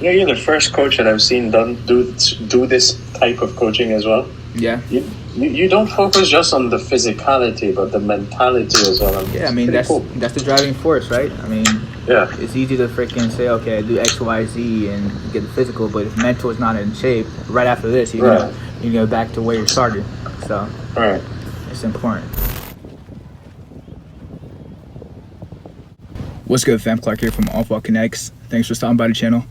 Yeah, you're the first coach that I've seen do this type of coaching as well. Yeah. You don't focus just on the physicality, but the mentality as well. Yeah, I mean, that's the driving force, right? I mean, yeah, it's easy to freaking say, okay, I do X, Y, Z and get the physical, but if mental is not in shape, right after this, you go back to where you started. So it's important. What's good, fam? Clarke here from Alphall Kinetics. Thanks for stopping by the channel.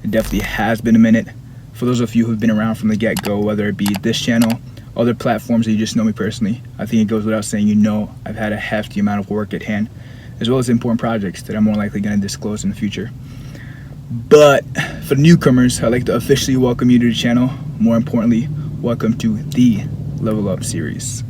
It definitely has been a minute. For those of you who've been around from the get-go, whether it be this channel, other platforms, or you just know me personally, I think it goes without saying I've had a hefty amount of work at hand, as well as important projects that I'm more likely going to disclose in the future. But for the newcomers, I'd like to officially welcome you to the channel. More importantly, welcome to the Level Up series.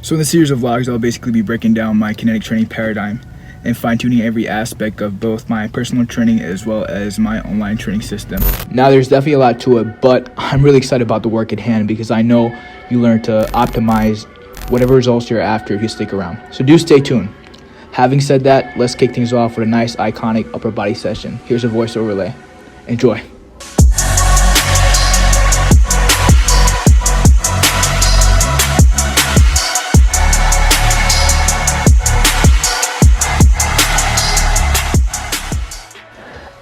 So in the series of vlogs, I'll basically be breaking down my kinetic training paradigm and fine-tuning every aspect of both my personal training as well as my online training system. Now, there's definitely a lot to it, but I'm really excited about the work at hand because I know you learn to optimize whatever results you're after if you stick around. So do stay tuned. Having said that, let's kick things off with a nice iconic upper body session. Here's a voice overlay. Enjoy.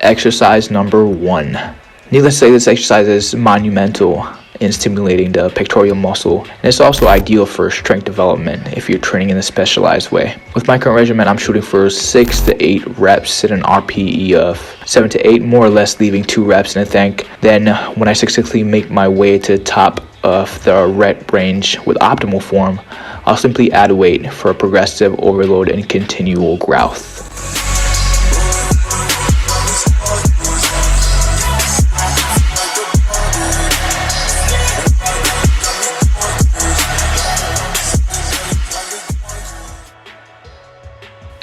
Exercise number 1. Needless to say, this exercise is monumental in stimulating the pectoral muscle, and it's also ideal for strength development if you're training in a specialized way. With my current regimen, I'm shooting for 6 to 8 reps at an RPE of 7 to 8, more or less leaving 2 reps in the tank. Then when I successfully make my way to the top of the rep range with optimal form, I'll simply add weight for a progressive overload and continual growth.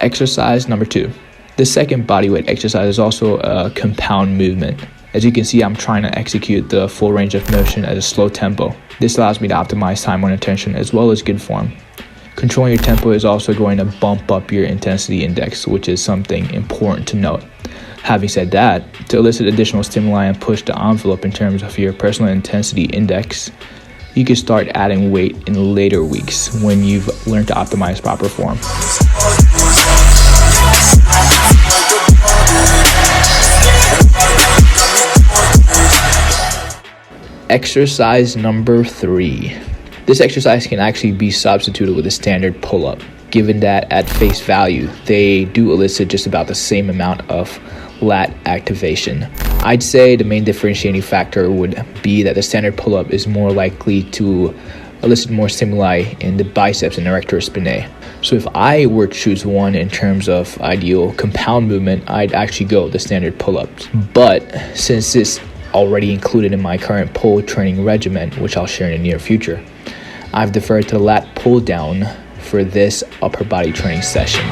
Exercise number 2. The second bodyweight exercise is also a compound movement. As you can see, I'm trying to execute the full range of motion at a slow tempo. This allows me to optimize time on attention as well as good form. Controlling your tempo is also going to bump up your intensity index, which is something important to note. Having said that, to elicit additional stimuli and push the envelope in terms of your personal intensity index, you can start adding weight in later weeks when you've learned to optimize proper form. Exercise number 3. This exercise can actually be substituted with a standard pull-up, given that at face value, they do elicit just about the same amount of lat activation. I'd say the main differentiating factor would be that the standard pull-up is more likely to elicit more stimuli in the biceps and erector spinae. So if I were to choose one in terms of ideal compound movement, I'd actually go with the standard pull-ups. But since it's already included in my current pull training regimen, which I'll share in the near future, I've deferred to lat pull down for this upper body training session.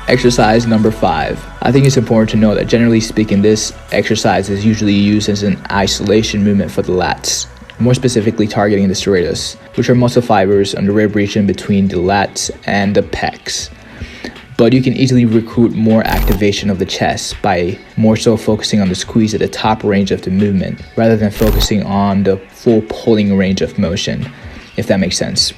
Exercise number 5. I think it's important to know that generally speaking, this exercise is usually used as an isolation movement for the lats, more specifically targeting the serratus, which are muscle fibers on the rib region between the lats and the pecs. But you can easily recruit more activation of the chest by more so focusing on the squeeze at the top range of the movement, rather than focusing on the full pulling range of motion, if that makes sense.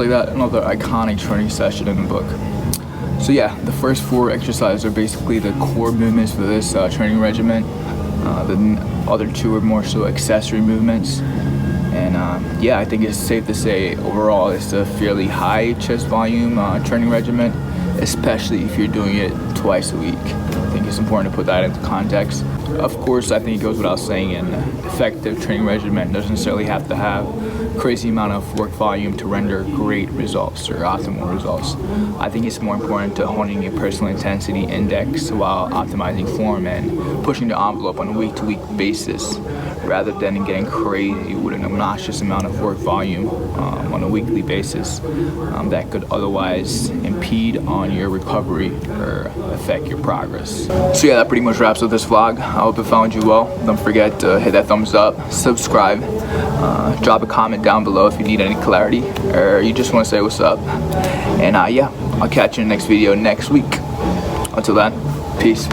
that, another iconic training session in the book. So yeah, the first 4 exercises are basically the core movements for this training regimen. The other 2 are more so accessory movements. And yeah, I think it's safe to say overall it's a fairly high chest volume training regimen, especially if you're doing it twice a week. I think it's important to put that into context. Of course, I think it goes without saying an effective training regimen doesn't necessarily have to have crazy amount of work volume to render great results or optimal results. I think it's more important to honing your personal intensity index while optimizing form and pushing the envelope on a week-to-week basis, rather than getting crazy with an obnoxious amount of work volume on a weekly basis that could otherwise impede on your recovery or affect your progress. So yeah, that pretty much wraps up this vlog. I hope it found you well. Don't forget to hit that thumbs up, subscribe, drop a comment down below if you need any clarity or you just want to say what's up. And yeah, I'll catch you in the next video next week. Until then, peace.